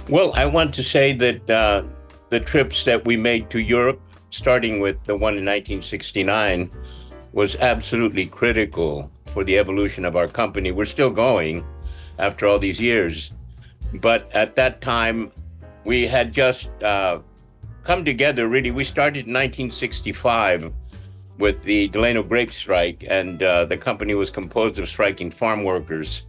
Well, I want to say that the trips that we made to Europe, starting with the one in 1969, was absolutely critical for the evolution of our company. We're still going after all these years. But at that time, we had just come together, really. We started in 1965 with the Delano grape strike, and the company was composed of striking farm workers.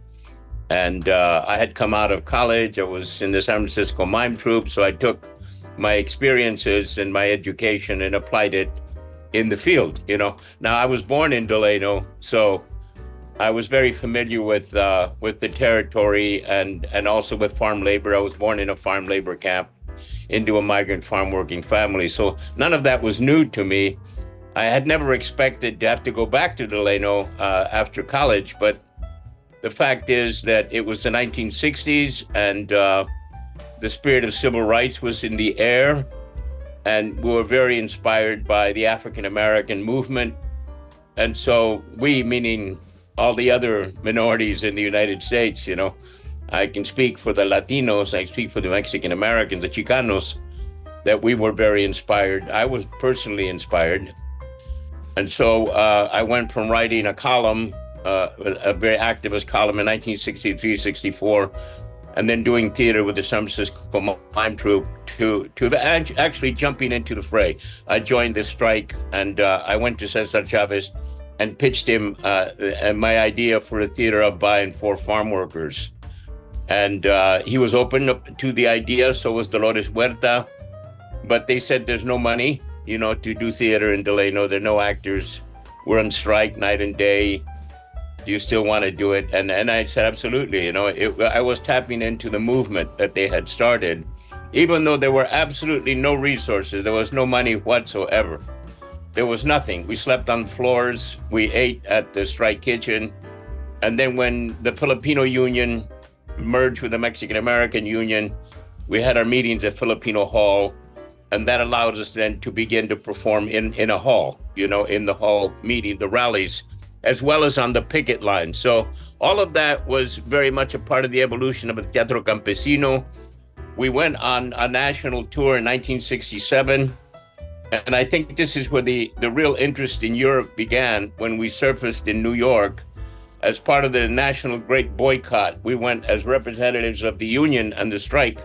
And I had come out of college. I was in the San Francisco mime troupe, so I took my experiences and my education and applied it in the field. Now I was born in Delano, so I was very familiar with the territory and also with farm labor. I was born in a farm labor camp into a migrant farm working family, so none of that was new to me. I had never expected to have to go back to Delano after college, but the fact is that it was the 1960s, and the spirit of civil rights was in the air, and we were very inspired by the African American movement. And so we, meaning all the other minorities in the United States, I can speak for the Latinos, I speak for the Mexican Americans, the Chicanos, that we were very inspired. I was personally inspired. And so I went from writing a column, a very activist column in 1963, 64, and then doing theater with the San Francisco mime troupe to actually jumping into the fray. I joined the strike, and I went to Cesar Chavez and pitched him my idea for a theater of by and for farm workers. And he was open to the idea, so was Dolores Huerta, but they said there's no money, to do theater in Delano. There are no actors. We're on strike night and day. Do you still want to do it? And I said, absolutely. I was tapping into the movement that they had started, even though there were absolutely no resources. There was no money whatsoever. There was nothing. We slept on floors. We ate at the strike kitchen. And then when the Filipino Union merged with the Mexican American Union, we had our meetings at Filipino Hall. And that allowed us then to begin to perform in a hall, in the hall meeting, the rallies, as well as on the picket line. So all of that was very much a part of the evolution of the Teatro Campesino. We went on a national tour in 1967. And I think this is where the real interest in Europe began, when we surfaced in New York as part of the National Great Boycott. We went as representatives of the union and the strike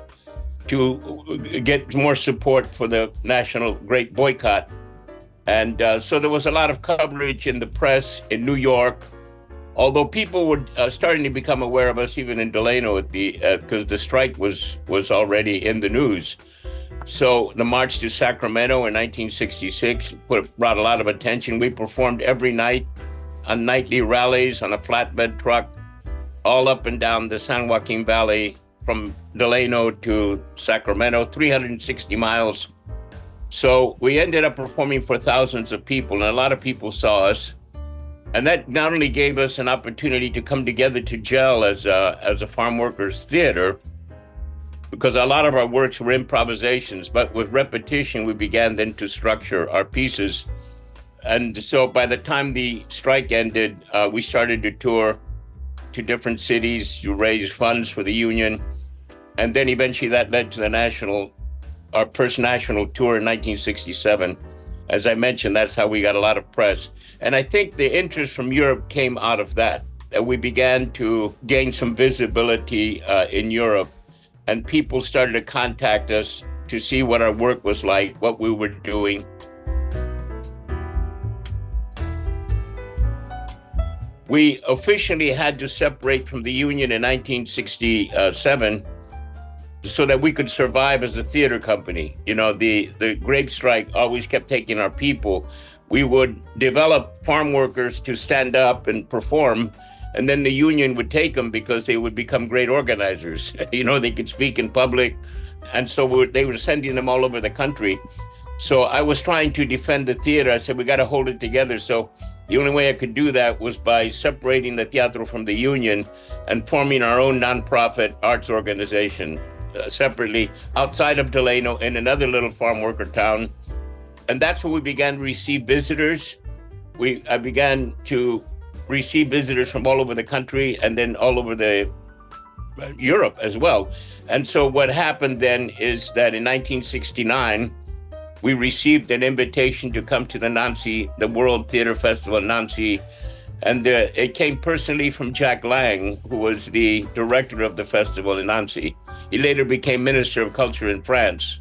to get more support for the National Great Boycott. And so there was a lot of coverage in the press in New York, although people were starting to become aware of us even in Delano because the strike was already in the news. So the march to Sacramento in 1966 brought a lot of attention. We performed every night on nightly rallies on a flatbed truck, all up and down the San Joaquin Valley from Delano to Sacramento, 360 miles. So we ended up performing for thousands of people, and a lot of people saw us. And that not only gave us an opportunity to come together to gel as a farm workers theater, because a lot of our works were improvisations, but with repetition, we began then to structure our pieces. And so by the time the strike ended, we started to tour to different cities to raise funds for the union. And then eventually that led to our first national tour in 1967. As I mentioned, that's how we got a lot of press. And I think the interest from Europe came out of that we began to gain some visibility in Europe. And people started to contact us to see what our work was like, what we were doing. We officially had to separate from the union in 1967 so that we could survive as a theater company. The grape strike always kept taking our people. We would develop farm workers to stand up and perform, and then the union would take them because they would become great organizers. They could speak in public, and so they were sending them all over the country. So I was trying to defend the theater. I said, we got to hold it together. So the only way I could do that was by separating the teatro from the union and forming our own nonprofit arts organization separately outside of Delano in another little farm worker town. And that's where we began to receive visitors. I began to receive visitors from all over the country and then all over the Europe as well. And so what happened then is that in 1969, we received an invitation to come to the Nancy, the World Theater Festival in Nancy. And it came personally from Jack Lang, who was the director of the festival in Nancy. He later became Minister of Culture in France.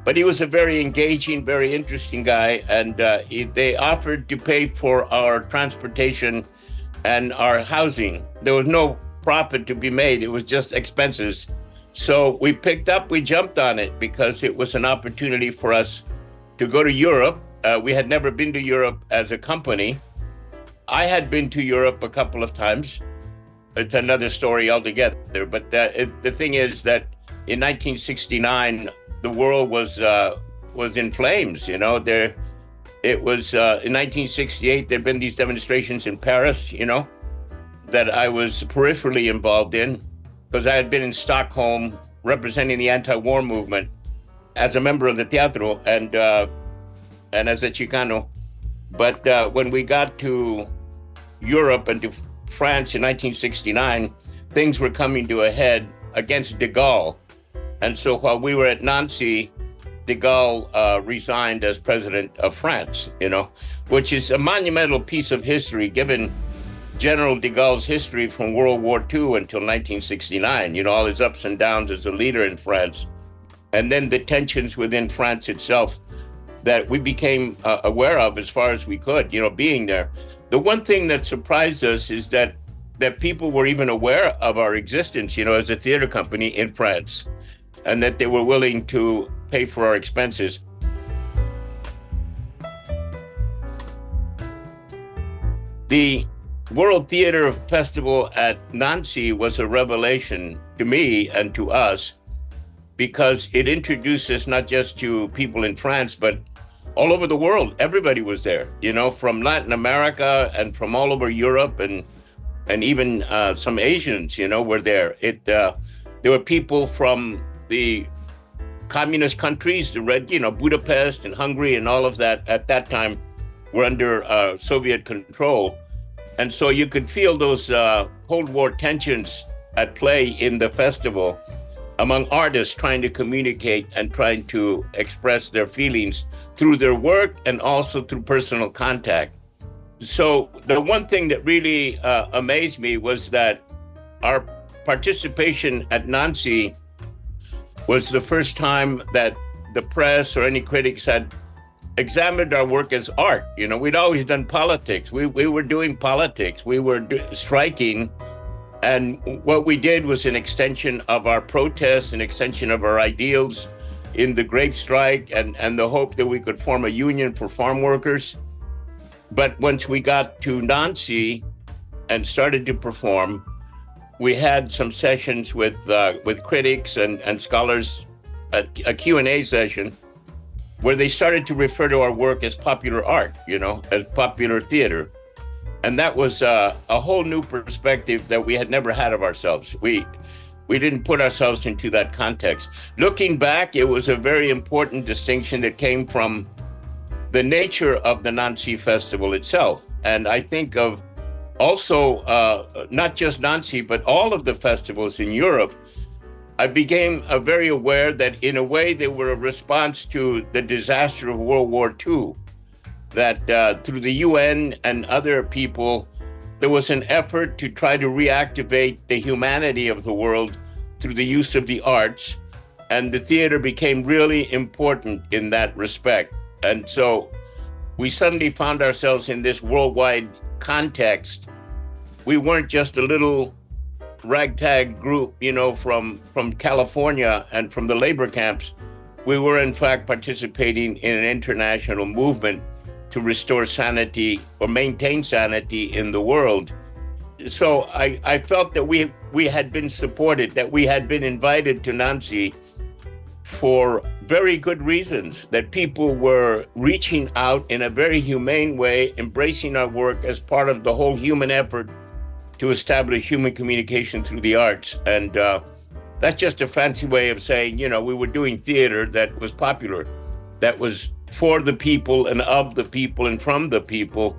But he was a very engaging, very interesting guy. And they offered to pay for our transportation and our housing. There was no profit to be made. It was just expenses. So we jumped on it because it was an opportunity for us to go to Europe. We had never been to Europe as a company. I had been to Europe a couple of times. It's another story altogether. But the thing is that in 1969, the world was in flames. You know, it was in 1968. There'd been these demonstrations in Paris. You know, that I was peripherally involved in because I had been in Stockholm representing the anti-war movement as a member of the Teatro and as a Chicano. But when we got to Europe and to France in 1969, things were coming to a head against de Gaulle. And so while we were at Nancy, de Gaulle resigned as president of France, you know, which is a monumental piece of history given General de Gaulle's history from World War II until 1969, you know, all his ups and downs as a leader in France. And then the tensions within France itself that we became aware of as far as we could, you know, being there. The one thing that surprised us is that people were even aware of our existence, you know, as a theater company in France, and that they were willing to pay for our expenses. The World Theater Festival at Nancy was a revelation to me and to us because it introduced us not just to people in France, but all over the world. Everybody was there, you know, from Latin America and from all over Europe and even some Asians, you know, were there. There were people from the communist countries, Budapest and Hungary and all of that at that time were under Soviet control. And so you could feel those Cold War tensions at play in the festival among artists trying to communicate and trying to express their feelings through their work and also through personal contact. So the one thing that really amazed me was that our participation at Nancy was the first time that the press or any critics had examined our work as art. You know, we'd always done politics. We were doing politics. We were striking. And what we did was an extension of our protests, an extension of our ideals in the grape strike and the hope that we could form a union for farm workers. But once we got to Nancy and started to perform, we had some sessions with critics and scholars, a Q&A session, where they started to refer to our work as popular art, you know, as popular theater. And that was a whole new perspective that we had never had of ourselves. We didn't put ourselves into that context. Looking back, it was a very important distinction that came from the nature of the Nancy Festival itself. And I think of also, not just Nancy, but all of the festivals in Europe. I became very aware that in a way they were a response to the disaster of World War II, that through the UN and other people, there was an effort to try to reactivate the humanity of the world through the use of the arts. And the theater became really important in that respect. And so we suddenly found ourselves in this worldwide context. We weren't just a little ragtag group, you know, from California and from the labor camps. We were in fact participating in an international movement to restore sanity or maintain sanity in the world. So I felt that we had been supported, that we had been invited to Nancy for very good reasons, that people were reaching out in a very humane way, embracing our work as part of the whole human effort to establish human communication through the arts. And that's just a fancy way of saying, you know, we were doing theater that was popular, that was for the people and of the people and from the people.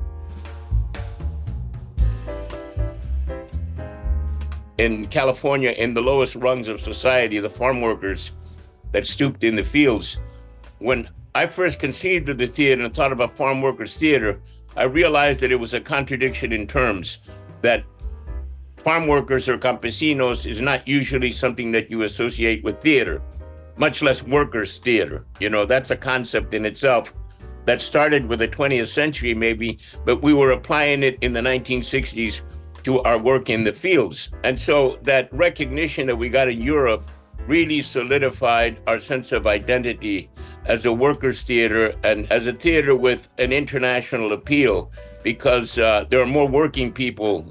in California, in the lowest rungs of society, the farm workers that stooped in the fields. When I first conceived of the theater and thought about farm workers theater, I realized that it was a contradiction in terms, that farm workers or campesinos is not usually something that you associate with theater, much less workers theater. You know, that's a concept in itself that started with the 20th century maybe, but we were applying it in the 1960s to our work in the fields. And so that recognition that we got in Europe really solidified our sense of identity as a workers' theater and as a theater with an international appeal, because there are more working people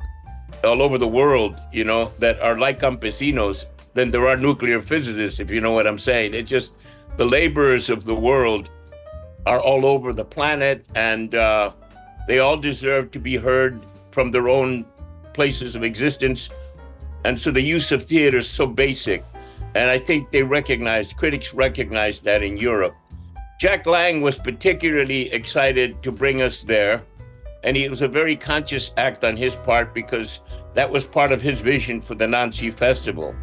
all over the world, you know, that are like campesinos than there are nuclear physicists, if you know what I'm saying. It's just the laborers of the world are all over the planet, and they all deserve to be heard from their own places of existence. And so the use of theater is so basic. And I think critics recognized that in Europe. Jack Lang was particularly excited to bring us there. And it was a very conscious act on his part, because that was part of his vision for the Nancy Festival.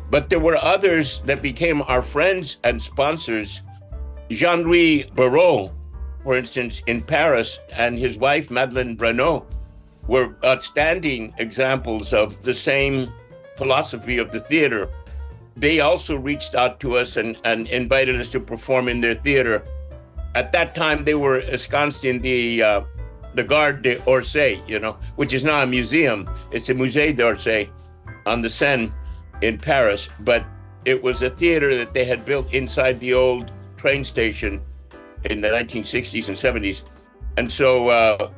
But there were others that became our friends and sponsors. Jean-Louis Barrault, for instance, in Paris, and his wife, Madeleine Renaud, were outstanding examples of the same philosophy of the theater. They also reached out to us and invited us to perform in their theater. At that time, they were ensconced in the Gare d'Orsay, you know, which is now a museum. It's a Musée d'Orsay on the Seine in Paris, but it was a theater that they had built inside the old train station in the 1960s and 70s. And so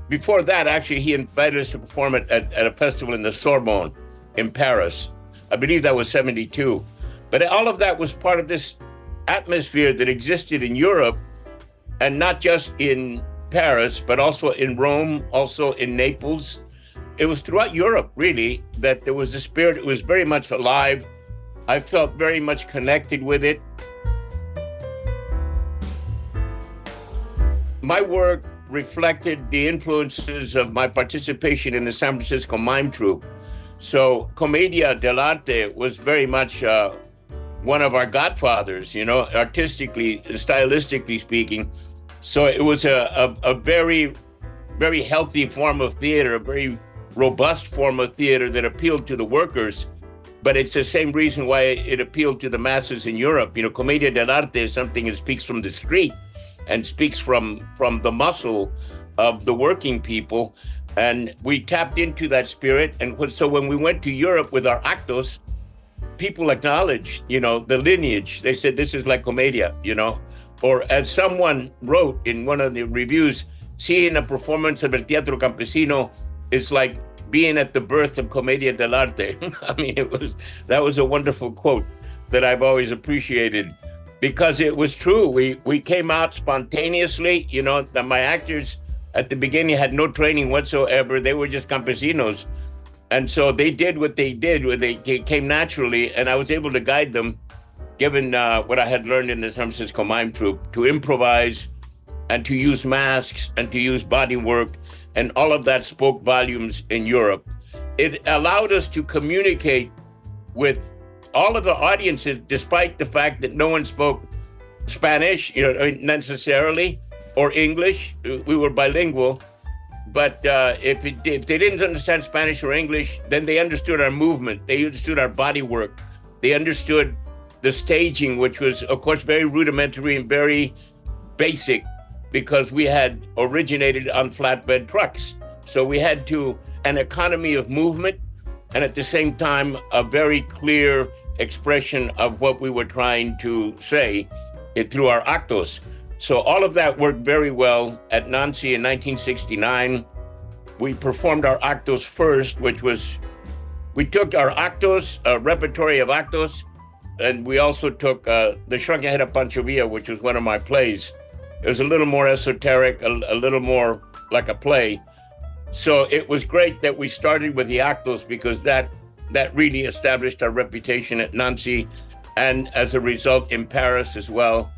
before that, actually, he invited us to perform at a festival in the Sorbonne in Paris. I believe that was 72. But all of that was part of this atmosphere that existed in Europe, and not just in Paris, but also in Rome, also in Naples. It was throughout Europe, really, that there was a spirit. It was very much alive. I felt very much connected with it. My work reflected the influences of my participation in the San Francisco mime troupe. So Commedia dell'arte was very much one of our godfathers, you know, artistically, stylistically speaking. So it was a very, very healthy form of theater, a very robust form of theater that appealed to the workers. But it's the same reason why it appealed to the masses in Europe. You know, Commedia dell'arte is something that speaks from the street and speaks from the muscle of the working people. And we tapped into that spirit. And so when we went to Europe with our actos, people acknowledged, you know, the lineage. They said, this is like Commedia, you know. Or as someone wrote in one of the reviews, seeing a performance of El Teatro Campesino is like being at the birth of Commedia dell'arte. I mean, that was a wonderful quote that I've always appreciated, because it was true. We came out spontaneously, you know, that my actors at the beginning had no training whatsoever. They were just campesinos. And so they did what they did, they came naturally, and I was able to guide them, given what I had learned in the San Francisco mime troupe, to improvise and to use masks and to use body work. And all of that spoke volumes in Europe. It allowed us to communicate with all of the audiences, despite the fact that no one spoke Spanish, you know, necessarily, or English. We were bilingual. But if they didn't understand Spanish or English, then they understood our movement. They understood our body work. They understood the staging, which was, of course, very rudimentary and very basic, because we had originated on flatbed trucks. So we had an economy of movement, and at the same time, a very clear expression of what we were trying to say through our actos. So all of that worked very well at Nancy in 1969. We performed our actos first, which was, we took our actos, a repertory of actos, and we also took The Shrunken Head of Pancho Villa, which was one of my plays. It was a little more esoteric, a little more like a play. So it was great that we started with the actos, because that really established our reputation at Nancy, and as a result in Paris as well.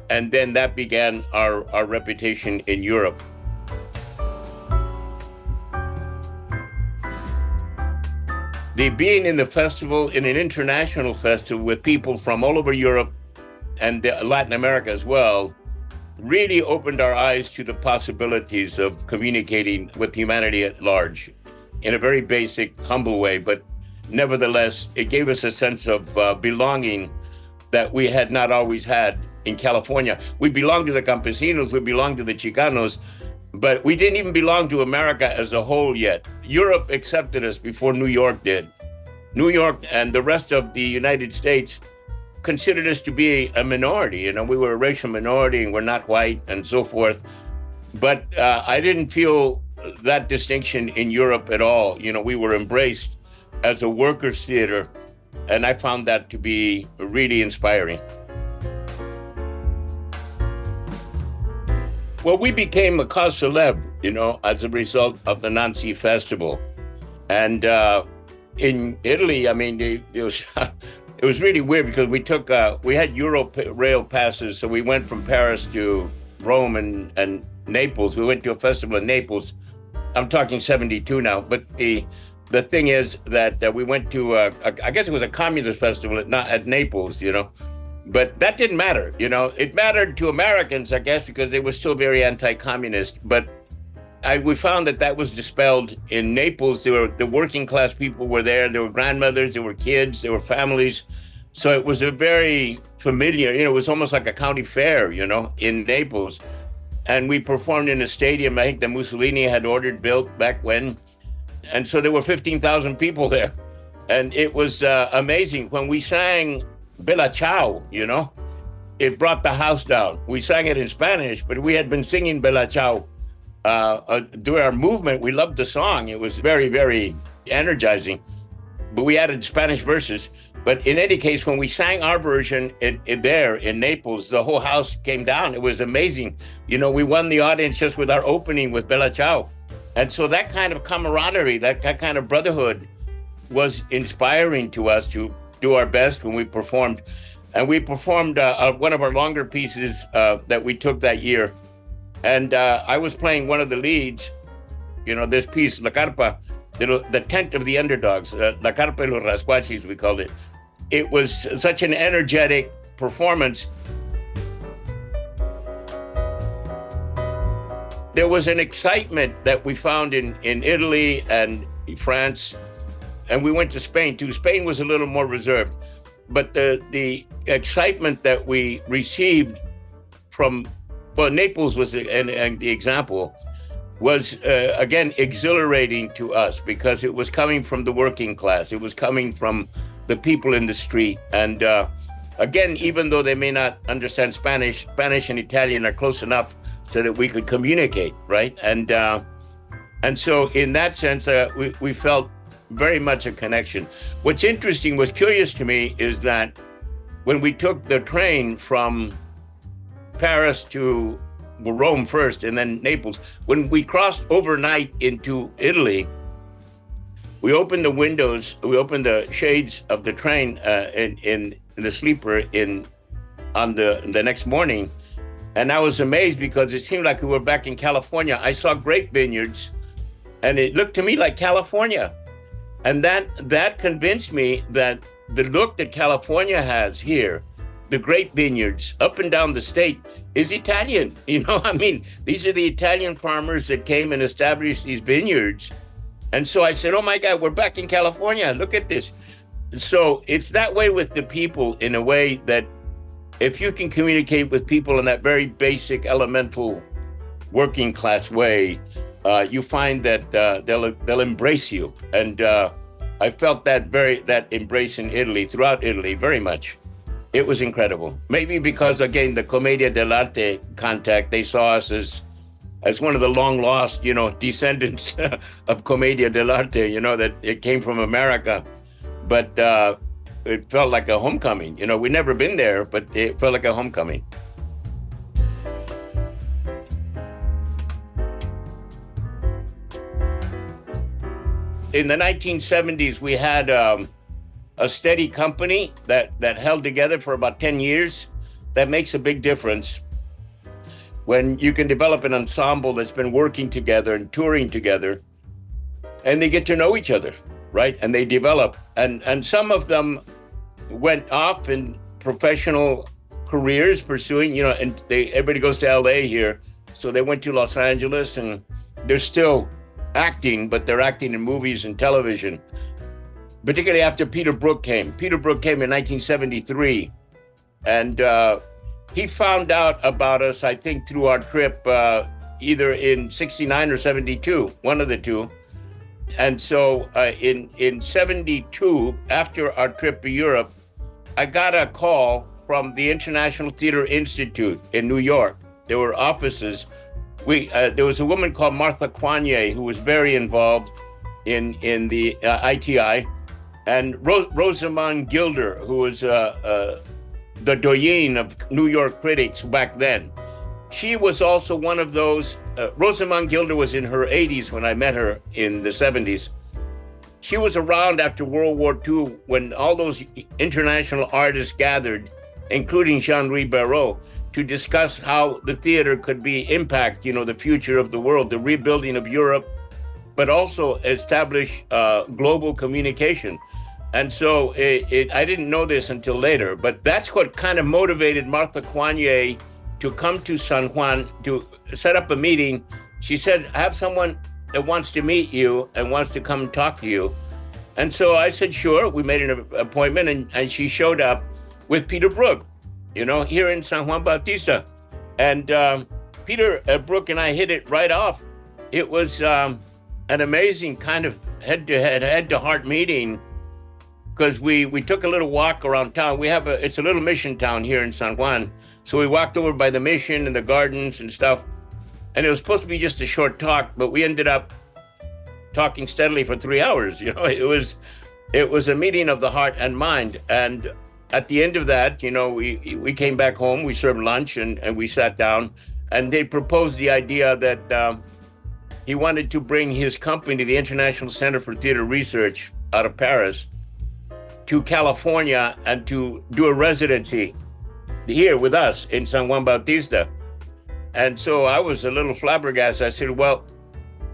And then that began our reputation in Europe. the being in the festival, in an international festival with people from all over Europe and Latin America as well, really opened our eyes to the possibilities of communicating with humanity at large in a very basic, humble way. But nevertheless, it gave us a sense of belonging that we had not always had in California. We belonged to the campesinos, we belonged to the Chicanos, but we didn't even belong to America as a whole yet. Europe accepted us before New York did. New York and the rest of the United States considered us to be a minority. You know, we were a racial minority and we're not white and so forth. But I didn't feel that distinction in Europe at all. You know, we were embraced as a workers' theater, and I found that to be really inspiring. Well, we became a cause célèbre, you know, as a result of the Nancy Festival. And in Italy, I mean, it was really weird because we had Rail passes, so we went from Paris to Rome and Naples. We went to a festival in Naples. I'm talking 72 now, but the thing is that we went to, I guess it was a communist festival at Naples, you know, but that didn't matter, you know. It mattered to Americans, I guess, because they were still very anti-communist, but we found that was dispelled in Naples. The working class people were there. There were grandmothers, there were kids, there were families. So it was a very familiar, you know, it was almost like a county fair, you know, in Naples. And we performed in a stadium, I think that Mussolini had ordered built back when. And so there were 15,000 people there. And it was amazing. When we sang Bella Ciao, you know, it brought the house down. We sang it in Spanish, but we had been singing Bella Ciao during our movement. We loved the song. It was very, very energizing. But we added Spanish verses. But in any case, when we sang our version there in Naples, the whole house came down. It was amazing. You know, we won the audience just with our opening with Bella Ciao. And so that kind of camaraderie, that kind of brotherhood was inspiring to us to do our best when we performed. And we performed one of our longer pieces that we took that year. And I was playing one of the leads, you know, this piece, La Carpa, the tent of the underdogs, La Carpa de los Rascuachis, we called it. It was such an energetic performance. There was an excitement that we found in Italy and France, and we went to Spain too. Spain was a little more reserved, but the excitement that we received from, well, Naples was the example, was again exhilarating to us because it was coming from the working class. It was coming from the people in the street. And again, even though they may not understand Spanish and Italian are close enough so that we could communicate, right? And so in that sense, we felt very much a connection. What's interesting, what's curious to me is that when we took the train from Paris to Rome first and then Naples, when we crossed overnight into Italy, we opened the windows, we opened the shades of the train in the sleeper on the next morning. And I was amazed because it seemed like we were back in California. I saw grape vineyards and it looked to me like California. And that convinced me that the look that California has here, the grape vineyards up and down the state, is Italian. You know, I mean, these are the Italian farmers that came and established these vineyards. And so I said, oh my God, we're back in California. Look at this. So it's that way with the people, in a way that if you can communicate with people in that very basic, elemental, working class way, you find that they'll embrace you. And I felt that embrace in Italy, throughout Italy, very much. It was incredible. Maybe because, again, the Commedia dell'arte contact, they saw us as one of the long lost, you know, descendants of Commedia dell'arte, you know, that it came from America. But it felt like a homecoming. You know, we'd never been there, but it felt like a homecoming. In the 1970s, we had a steady company that held together for about 10 years. That makes a big difference. When you can develop an ensemble that's been working together and touring together, and they get to know each other. right? And they developed, and some of them went off in professional careers pursuing, and everybody goes to LA here. So they went to Los Angeles, and they're still acting, but they're acting in movies and television, particularly after Peter Brook came. Peter Brook came in 1973, and he found out about us, I think, through our trip, either in 69 or 72, one of the two. And so in 72, after our trip to Europe, I got a call from the International Theater Institute in New York. There were offices. There was a woman called Martha Quanier who was very involved in the ITI, and Rosamond Gilder, who was the doyen of New York critics back then. She was also one of those. Rosamond Gilder was in her 80s when I met her in the 70s. She was around after World War II when all those international artists gathered, including Jean-Louis Barrault, to discuss how the theater could impact, the future of the world, the rebuilding of Europe, but also establish global communication. And so I didn't know this until later, but that's what kind of motivated Martha Quanier to come to San Juan to set up a meeting. She said, I have someone that wants to meet you and wants to come talk to you. And so I said, sure. We made an appointment, and she showed up with Peter Brook, here in San Juan Bautista. And Peter Brook and I hit it right off. It was an amazing kind of head-to-heart meeting, because we took a little walk around town. It's a little mission town here in San Juan. So we walked over by the mission and the gardens and stuff. And it was supposed to be just a short talk, but we ended up talking steadily for 3 hours. It was a meeting of the heart and mind. And at the end of that, we came back home, we served lunch, and we sat down, and they proposed the idea that he wanted to bring his company, the International Center for Theater Research out of Paris, to California and to do a residency here with us in San Juan Bautista. And so I was a little flabbergasted.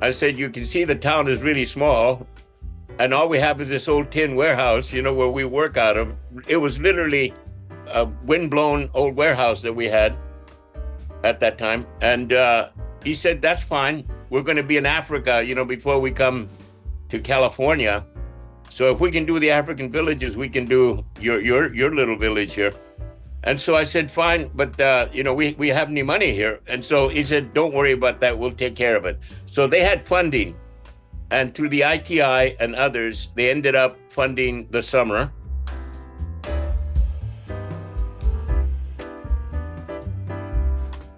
I said, you can see the town is really small, and all we have is this old tin warehouse, where we work out of. It was literally a windblown old warehouse that we had at that time. And he said, that's fine. We're going to be in Africa, before we come to California. So if we can do the African villages, we can do your little village here. And so I said, fine, but we have any money here. And so he said, don't worry about that. We'll take care of it. So they had funding. And through the ITI and others, they ended up funding the summer.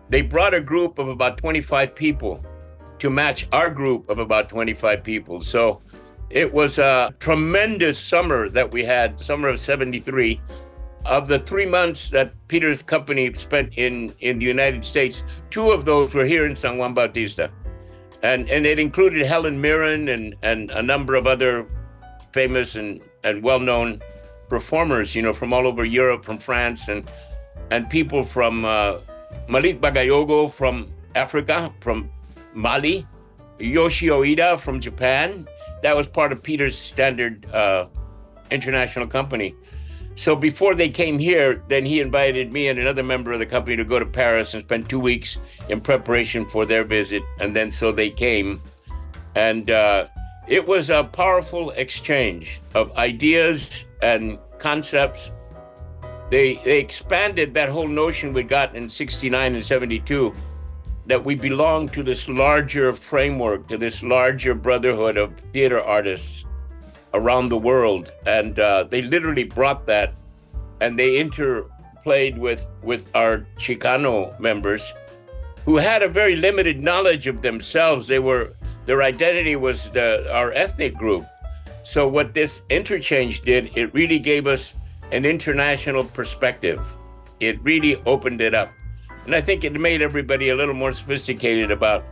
They brought a group of about 25 people to match our group of about 25 people. So it was a tremendous summer that we had, summer of 73. Of the 3 months that Peter's company spent in the United States, 2 of those were here in San Juan Bautista. And it included Helen Mirren and a number of other famous and well-known performers, from all over Europe, from France, and people from Malik Bagayogo from Africa, from Mali, Yoshi Oida from Japan. That was part of Peter's standard international company. So before they came here, then he invited me and another member of the company to go to Paris and spend 2 weeks in preparation for their visit. And then so they came. And it was a powerful exchange of ideas and concepts. They expanded that whole notion we got in 69 and 72, that we belong to this larger framework, to this larger brotherhood of theater artists around the world. And they literally brought that, and they interplayed with our Chicano members, who had a very limited knowledge of themselves. Their identity was our ethnic group. So what this interchange did, it really gave us an international perspective. It really opened it up. And I think it made everybody a little more sophisticated about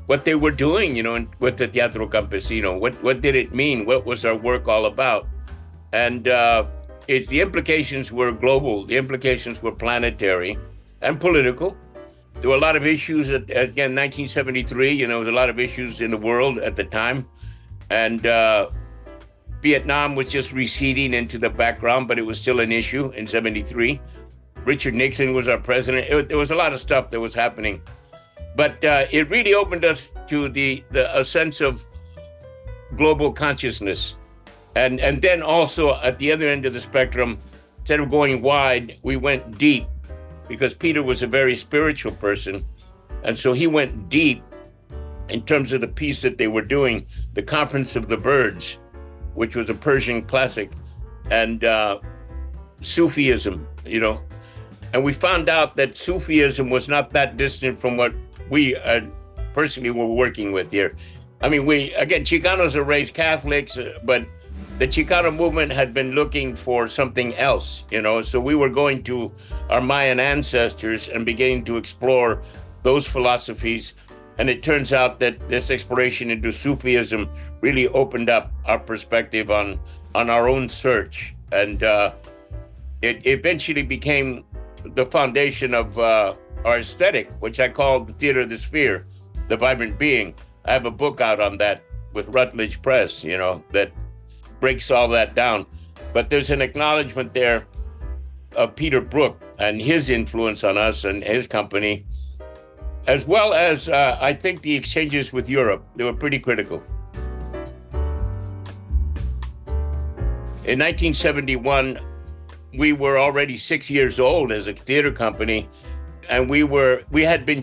what they were doing, with the Teatro Campesino. What did it mean? What was our work all about? And the implications were global. The implications were planetary and political. There were a lot of issues, again, 1973, there was a lot of issues in the world at the time. And Vietnam was just receding into the background, but it was still an issue in 73. Richard Nixon was our president. There was a lot of stuff that was happening. But it really opened us to a sense of global consciousness. And then also at the other end of the spectrum, instead of going wide, we went deep, because Peter was a very spiritual person. And so he went deep in terms of the piece that they were doing, The Conference of the Birds, which was a Persian classic, and Sufism, And we found out that Sufism was not that distant from what we personally were working with here. I mean, Chicanos are raised Catholics, but the Chicano movement had been looking for something else, So we were going to our Mayan ancestors and beginning to explore those philosophies. And it turns out that this exploration into Sufism really opened up our perspective on our own search. And it eventually became the foundation of our aesthetic, which I call the theater of the sphere, the vibrant being. I have a book out on that with Routledge Press, that breaks all that down. But there's an acknowledgement there of Peter Brook and his influence on us and his company, as well as I think the exchanges with Europe. They were pretty critical. In 1971, we were already 6 years old as a theater company, and we had been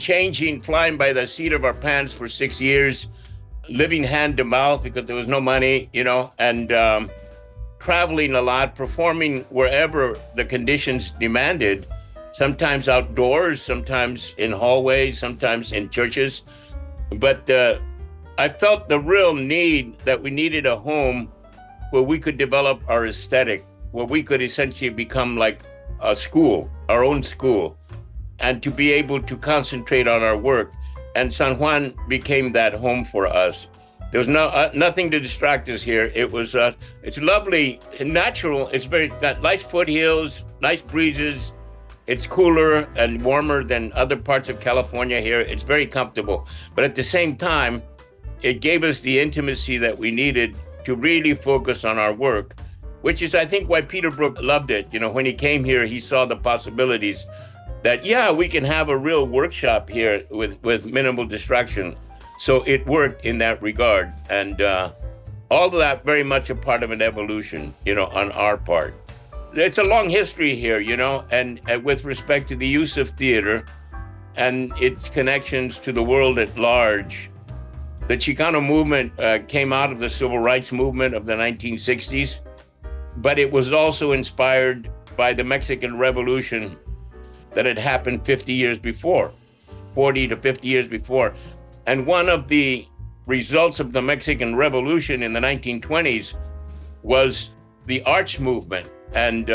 flying by the seat of our pants for 6 years, living hand to mouth because there was no money, and traveling a lot, performing wherever the conditions demanded, sometimes outdoors, sometimes in hallways, sometimes in churches. But I felt the real need that we needed a home where we could develop our aesthetic, where we could essentially become like a school, our own school, and to be able to concentrate on our work. And San Juan became that home for us. There was nothing to distract us here. It's lovely and natural. It's got nice foothills, nice breezes. It's cooler and warmer than other parts of California here. It's very comfortable. But at the same time, it gave us the intimacy that we needed to really focus on our work, which is, I think, why Peter Brook loved it. When he came here, he saw the possibilities that, we can have a real workshop here with minimal distraction. So it worked in that regard. And all of that very much a part of an evolution, on our part. It's a long history here, and with respect to the use of theater and its connections to the world at large. The Chicano movement came out of the civil rights movement of the 1960s, but it was also inspired by the Mexican Revolution that had happened 50 years before, 40 to 50 years before. And one of the results of the Mexican Revolution in the 1920s was the arts movement and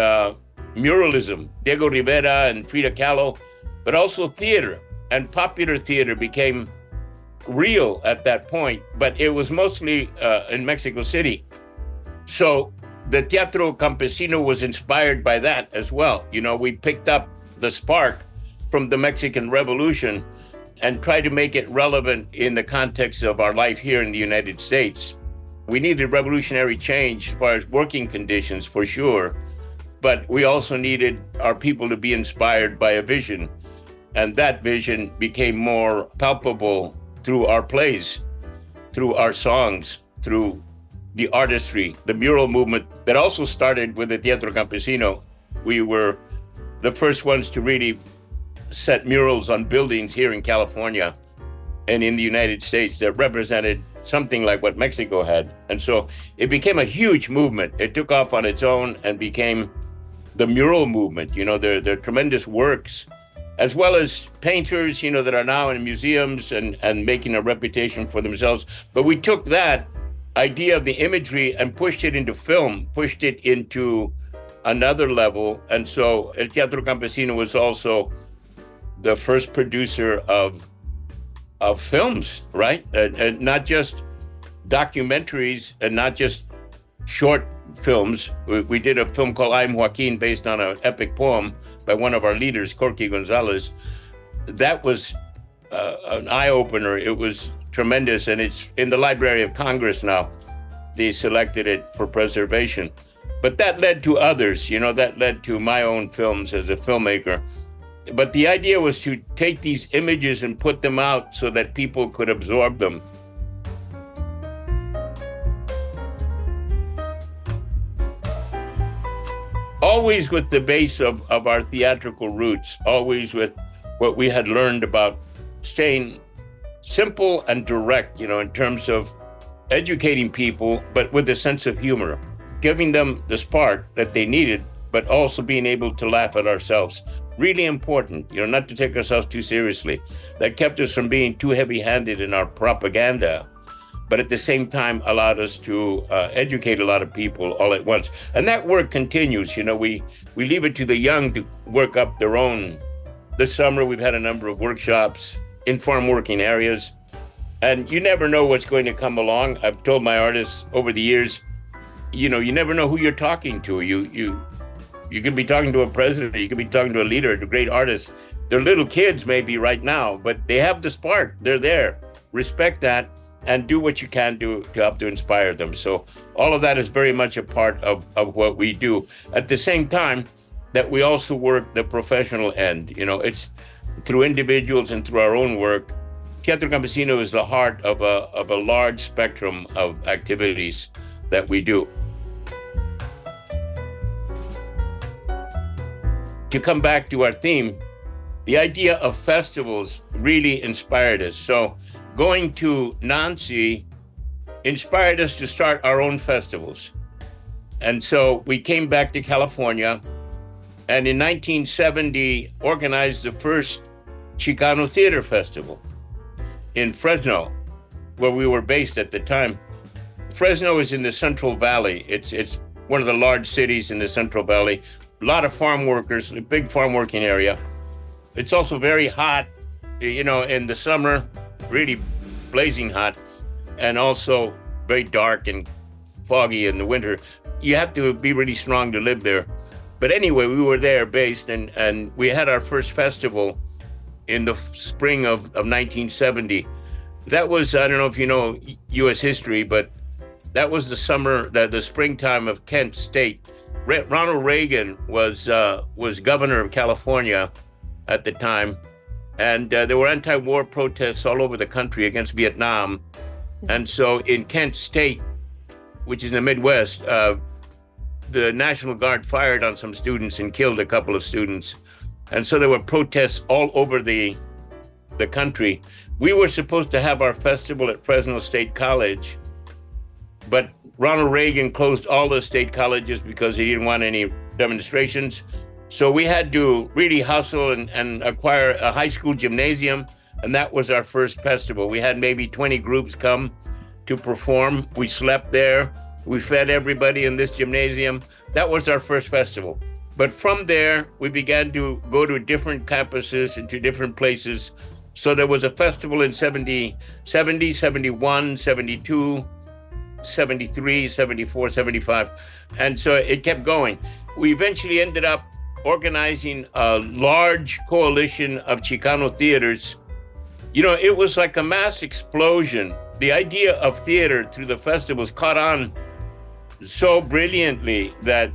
muralism, Diego Rivera and Frida Kahlo, but also theater. And popular theater became real at that point, but it was mostly in Mexico City. So the Teatro Campesino was inspired by that as well. We picked up the spark from the Mexican Revolution and tried to make it relevant in the context of our life here in the United States. We needed revolutionary change as far as working conditions, for sure, but we also needed our people to be inspired by a vision. And that vision became more palpable through our plays, through our songs, through the artistry, the mural movement that also started with the Teatro Campesino. We were the first ones to really set murals on buildings here in California and in the United States that represented something like what Mexico had. And so it became a huge movement. It took off on its own and became the mural movement. They're tremendous works, as well as painters, that are now in museums and making a reputation for themselves. But we took that idea of the imagery and pushed it into film, pushed it into another level. And so El Teatro Campesino was also the first producer of films, right? And not just documentaries and not just short films. We did a film called I'm Joaquin, based on an epic poem by one of our leaders, Corky Gonzalez. That was an eye-opener. It was tremendous, and it's in the Library of Congress now. they selected it for preservation. But that led to others, that led to my own films as a filmmaker. But the idea was to take these images and put them out so that people could absorb them. Always with the base of our theatrical roots, always with what we had learned about staying simple and direct, in terms of educating people, but with a sense of humor, giving them the spark that they needed, but also being able to laugh at ourselves. Really important, not to take ourselves too seriously. That kept us from being too heavy-handed in our propaganda, but at the same time allowed us to educate a lot of people all at once. And that work continues. We leave it to the young to work up their own. This summer, we've had a number of workshops in farm working areas, and you never know what's going to come along. I've told my artists over the years, you never know who you're talking to. You could be talking to a president, you could be talking to a leader, a great artist. They're little kids maybe right now, but they have the spark. They're there. Respect that and do what you can do to help to inspire them. So all of that is very much a part of what we do. At the same time that we also work the professional end. It's through individuals and through our own work. Teatro Campesino is the heart of a large spectrum of activities that we do. To come back to our theme, the idea of festivals really inspired us. So going to Nancy inspired us to start our own festivals. And so we came back to California, and in 1970 organized the first Chicano Theater Festival in Fresno, where we were based at the time. Fresno is in the Central Valley. It's one of the large cities in the Central Valley. A lot of farm workers, a big farm working area. It's also very hot, in the summer, really blazing hot, and also very dark and foggy in the winter. You have to be really strong to live there. But anyway, we were there based, and we had our first festival in the spring of 1970. That was, I don't know if you know U.S. history, but that was the springtime of Kent State. Ronald Reagan was governor of California at the time, and there were anti-war protests all over the country against Vietnam. And so in Kent State, which is in the Midwest, the National Guard fired on some students and killed a couple of students. And so there were protests all over the country. We were supposed to have our festival at Fresno State College, but Ronald Reagan closed all the state colleges because he didn't want any demonstrations. So we had to really hustle and acquire a high school gymnasium, and that was our first festival. We had maybe 20 groups come to perform. We slept there. We fed everybody in this gymnasium. That was our first festival. But from there, we began to go to different campuses and to different places. So there was a festival in 70, 71, 72, 73, 74, 75. And so it kept going. We eventually ended up organizing a large coalition of Chicano theaters. It was like a mass explosion. The idea of theater through the festivals caught on so brilliantly that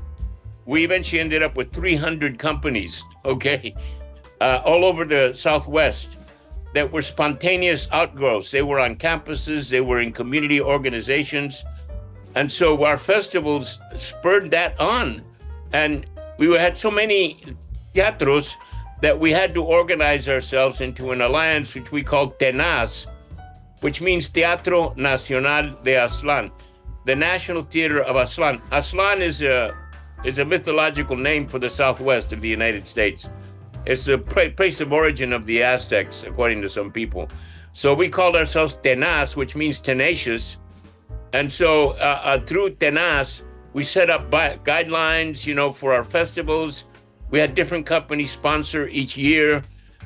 we eventually ended up with 300 companies, all over the Southwest that were spontaneous outgrowths. They were on campuses, they were in community organizations. And so our festivals spurred that on. And we had so many teatros that we had to organize ourselves into an alliance, which we called TENAS, which means Teatro Nacional de Aztlán, the National Theater of Aztlán. Aztlán is a mythological name for the Southwest of the United States. It's the place of origin of the Aztecs, according to some people. So we called ourselves TENAS, which means tenacious. And so through TENAS, we set up guidelines, for our festivals. We had different companies sponsor each year,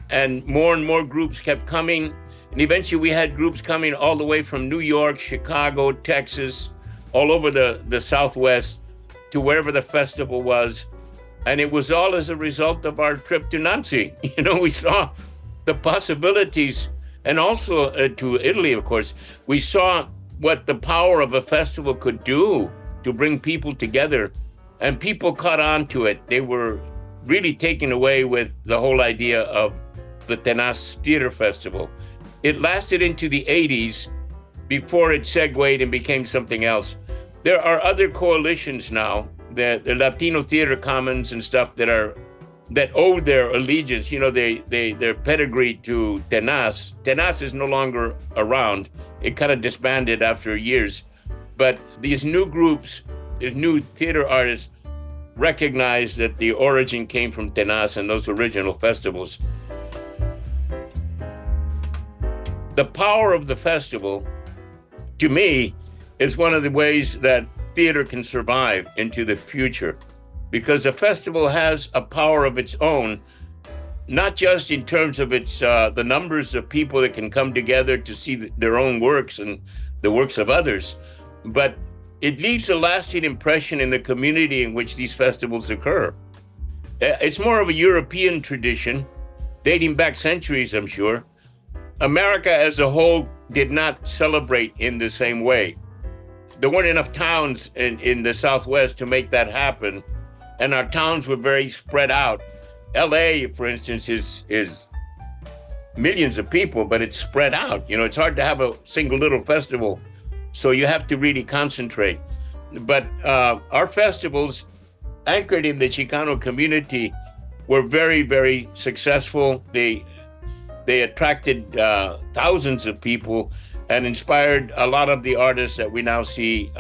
and more groups kept coming. And eventually we had groups coming all the way from New York, Chicago, Texas, all over the Southwest to wherever the festival was. And it was all as a result of our trip to Nancy. We saw the possibilities, and also to Italy, of course. We saw what the power of a festival could do to bring people together, and people caught on to it. They were really taken away with the whole idea of the Tenas Theater Festival. It lasted into the 80s before it segued and became something else. There are other coalitions now, the Latino Theater Commons and stuff that owe their allegiance, their pedigree to Tenas. Tenas is no longer around. It kind of disbanded after years. But these new groups, these new theater artists, recognize that the origin came from Tenas and those original festivals. The power of the festival, to me, is one of the ways that theater can survive into the future, because the festival has a power of its own, not just in terms of its the numbers of people that can come together to see their own works and the works of others, but it leaves a lasting impression in the community in which these festivals occur. It's more of a European tradition, dating back centuries, I'm sure. America as a whole did not celebrate in the same way. There weren't enough towns in the Southwest to make that happen, and our towns were very spread out. LA, for instance, is millions of people, but it's spread out. It's hard to have a single little festival, so you have to really concentrate. But our festivals, anchored in the Chicano community, were very, very successful. They attracted thousands of people and inspired a lot of the artists that we now see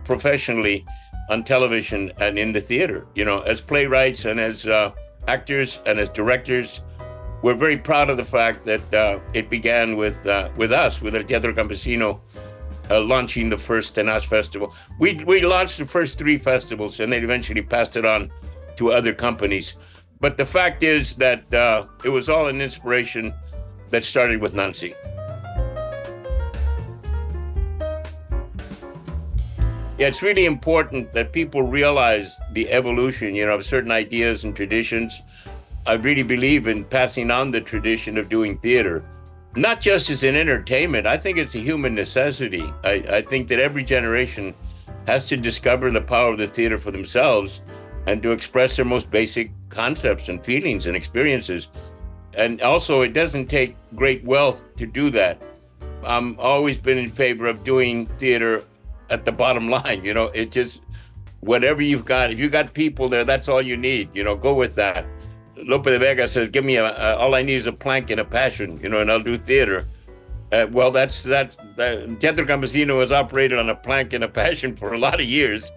professionally on television and in the theater. As playwrights and as actors and as directors, we're very proud of the fact that it began with us, with the Teatro Campesino, launching the first Tenas Festival. We launched the first 3 festivals, and then eventually passed it on to other companies. But the fact is that it was all an inspiration that started with Nancy. Yeah, it's really important that people realize the evolution, of certain ideas and traditions. I really believe in passing on the tradition of doing theater, not just as an entertainment. I think it's a human necessity. I think that every generation has to discover the power of the theater for themselves and to express their most basic concepts and feelings and experiences. And also, it doesn't take great wealth to do that. I've always been in favor of doing theater at the bottom line. It just, whatever you've got, if you got people there, that's all you need, go with that. Lope de Vega says, give me all I need is a plank and a passion, and I'll do theater. Well, that's Teatro Campesino has operated on a plank and a passion for a lot of years,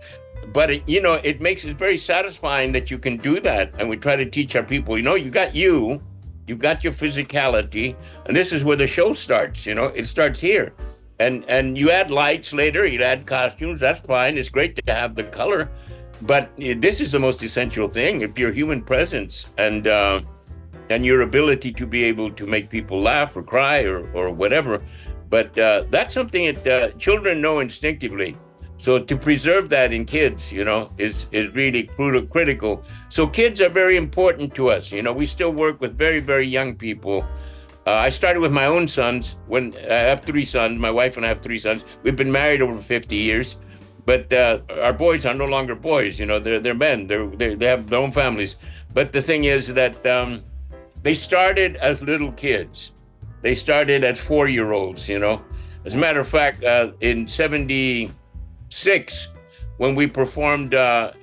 but it makes it very satisfying that you can do that. And we try to teach our people, you got your physicality, and this is where the show starts. It starts here. And you add lights later, you add costumes, that's fine. It's great to have the color, but this is the most essential thing. If your human presence and your ability to be able to make people laugh or cry or whatever, but that's something that children know instinctively. So to preserve that in kids, is really critical. So kids are very important to us. We still work with very, very young people. I started with my own sons. When I have 3 sons, my wife and I have 3 sons. We've been married over 50 years, but our boys are no longer boys. They're men. They have their own families. But the thing is that they started as little kids. They started as 4-year-olds. As a matter of fact, in '76, when we performed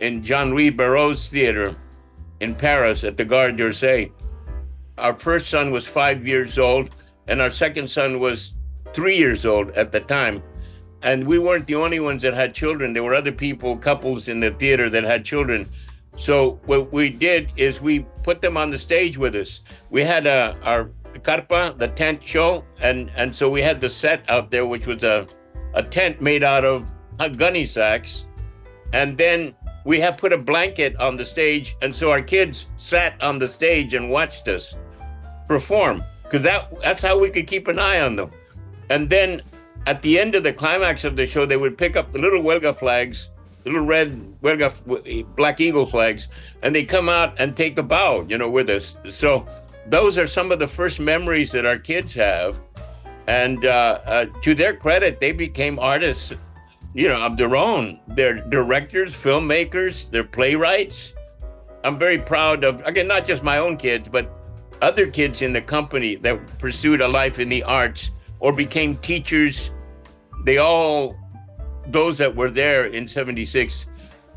in Jean-Louis Barrault's theater in Paris at the Gare d'Orsay, our first son was 5 years old, and our second son was 3 years old at the time. And we weren't the only ones that had children. There were other couples in the theater that had children. So what we did is we put them on the stage with us. We had our carpa, the tent show, and so we had the set out there, which was a tent made out of gunny sacks. And then we have put a blanket on the stage, and so our kids sat on the stage and watched us perform, because that's how we could keep an eye on them. And then at the end of the climax of the show, they would pick up the little huelga flags, the little red huelga Black Eagle flags, and they come out and take the bow, with us. So those are some of the first memories that our kids have. And to their credit, they became artists, of their own. They're directors, filmmakers, they're playwrights. I'm very proud of, again, not just my own kids, but other kids in the company that pursued a life in the arts or became teachers. Those that were there in 76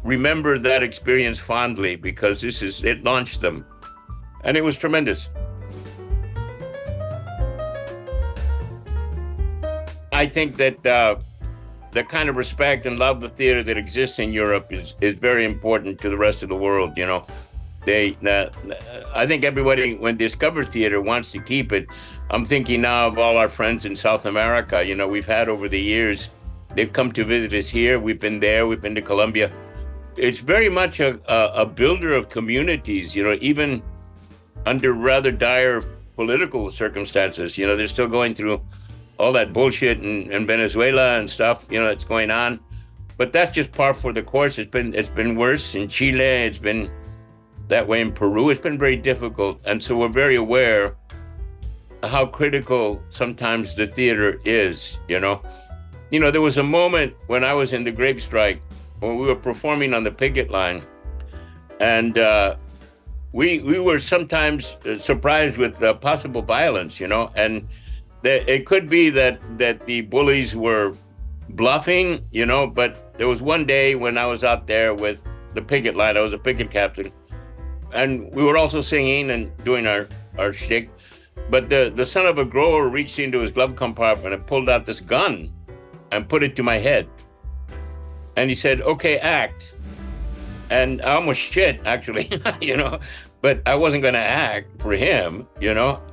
remember that experience fondly because it launched them. And it was tremendous. I think that the kind of respect and love of theater that exists in Europe is very important to the rest of the world. I think everybody, when discovers theater, wants to keep it. I'm thinking now of all our friends in South America. We've had over the years, they've come to visit us here. We've been there. We've been to Colombia. It's very much a builder of communities. Even under rather dire political circumstances. They're still going through all that bullshit in Venezuela and stuff, that's going on. But that's just par for the course. It's been worse in Chile. It's been that way in Peru. It's been very difficult. And so we're very aware of how critical sometimes the theater is, There was a moment when I was in the grape strike when we were performing on the picket line. And we were sometimes surprised with possible violence, and it could be that the bullies were bluffing, but there was one day when I was out there with the picket line. I was a picket captain, and we were also singing and doing our shtick. But the son of a grower reached into his glove compartment and pulled out this gun and put it to my head. And he said, "Okay, act." And I almost shit, actually, but I wasn't going to act for him,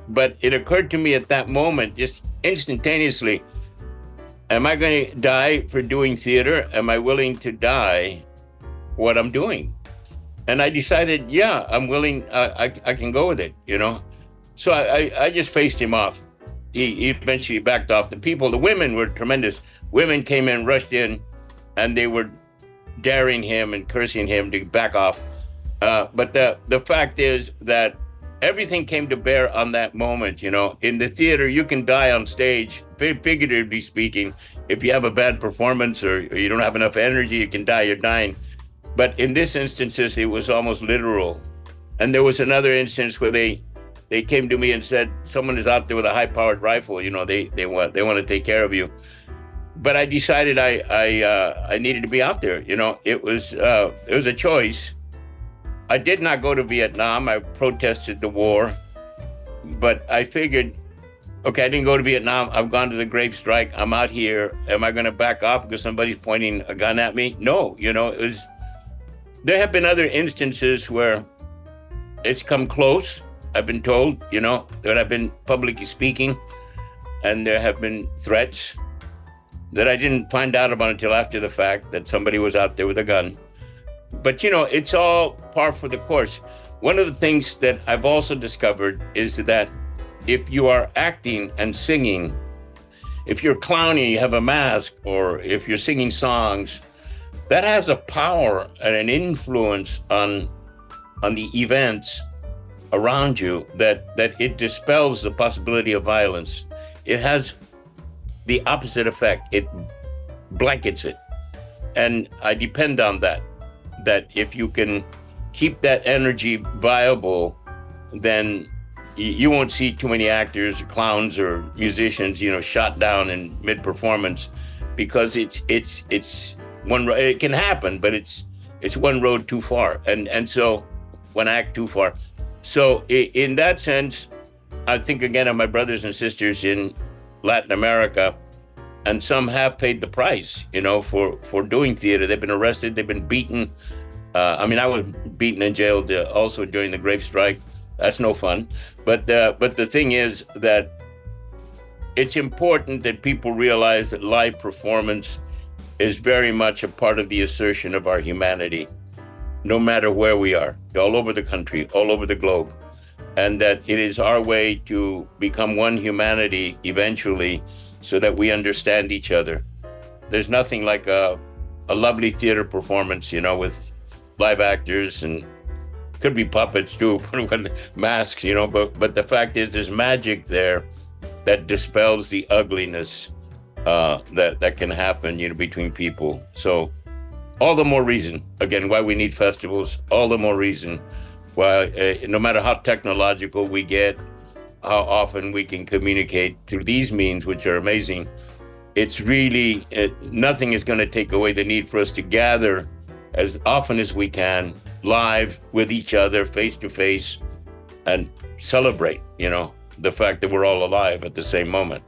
But it occurred to me at that moment, just instantaneously, am I going to die for doing theater? Am I willing to die for what I'm doing? And I decided, yeah, I'm willing. I can go with it, So I just faced him off. He eventually backed off. The women were tremendous. Women came in, rushed in, and they were daring him and cursing him to back off. But the fact is that everything came to bear on that moment. In the theater, you can die on stage, figuratively speaking. If you have a bad performance or you don't have enough energy, you can die, you're dying. But in this instances, it was almost literal. And there was another instance where they came to me and said, someone is out there with a high-powered rifle, they want to take care of you. But I decided I needed to be out there. It was a choice. I did not go to Vietnam. I protested the war, but I figured, okay, I didn't go to Vietnam. I've gone to the grape strike. I'm out here. Am I going to back off because somebody's pointing a gun at me? No, there have been other instances where it's come close. I've been told, that I've been publicly speaking, and there have been threats that I didn't find out about until after the fact that somebody was out there with a gun. But, it's all par for the course. One of the things that I've also discovered is that if you are acting and singing, if you're clowning, you have a mask, or if you're singing songs, that has a power and an influence on the events around you that it dispels the possibility of violence. It has the opposite effect. It blankets it. And I depend on that if you can keep that energy viable, then you won't see too many actors, clowns, or musicians, shot down in mid-performance, because it's one. It can happen, but it's one road too far, and so one act too far. So in that sense, I think again of my brothers and sisters in Latin America, and some have paid the price, for doing theater. They've been arrested, they've been beaten. I was beaten and jailed also during the grape strike. That's no fun. But the thing is that it's important that people realize that live performance is very much a part of the assertion of our humanity, no matter where we are, all over the country, all over the globe. And that it is our way to become one humanity eventually, so that we understand each other. There's nothing like a lovely theater performance, with live actors, and could be puppets too, with masks, but the fact is there's magic there that dispels the ugliness that can happen, between people. So all the more reason, again, why we need festivals, all the more reason why, no matter how technological we get, how often we can communicate through these means, which are amazing, it's really, nothing is going to take away the need for us to gather as often as we can, live with each other, face to face, and celebrate, the fact that we're all alive at the same moment.